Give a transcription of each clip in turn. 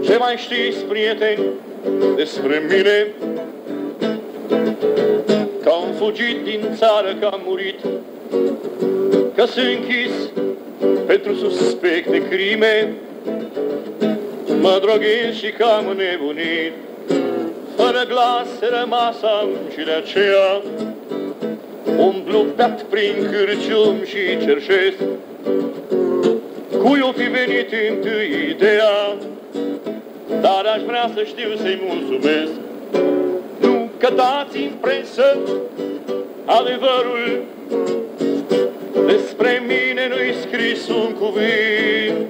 Ce mai știți, prieteni, despre mine? Că am fugit din țară, că am murit, că sunt închis pentru suspecte crime, mă droghez și că am nebunit. Fără glas rămas am și de aceea umblu beat prin cârcium și cerșesc cui o fi venit întâi ideea, dar aș vrea să știu să-i mulțumesc. Nu că dați în presă adevărul, despre mine nu-i scris un cuvânt.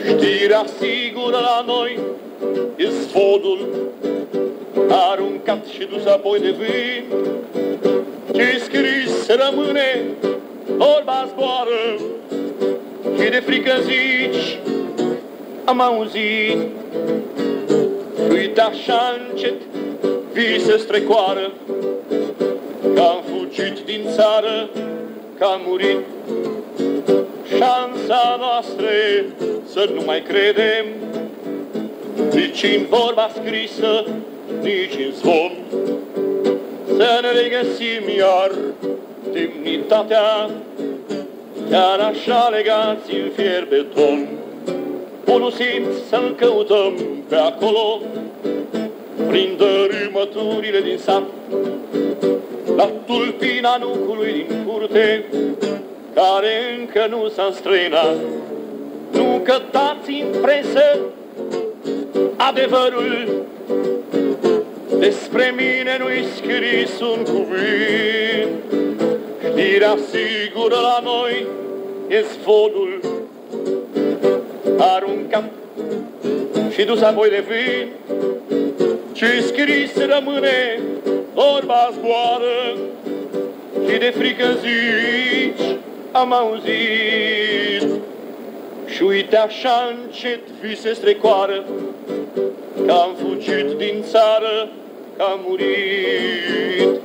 Știrea sigură la noi e sfodul aruncat și dus apoi de vânt. Ce scris rămâne, vorba zboară și de frică zici am auzit. Uite așa încet vise strecoară, că am fugit din țară, că am murit. Șansa noastră să nu mai credem nici în vorba scrisă, nici în zvon, să ne regăsim iar demnitatea, chiar așa legați în fier beton. Bunul simț să-l căutăm pe acolo, prin dărâmăturile din sat, la tulpina nucului din curte, care încă nu s-a înstrăinat. Nu cătați în presă adevărul, despre mine nu-i scris un cuvânt. Știrea sigură la noi e svodul aruncat și dus apoi de vânt. Ce scris rămâne, vorba zboară și de frică zici am auzit. Și uite așa încet vise strecoară, că am fugit din țară, că am murit.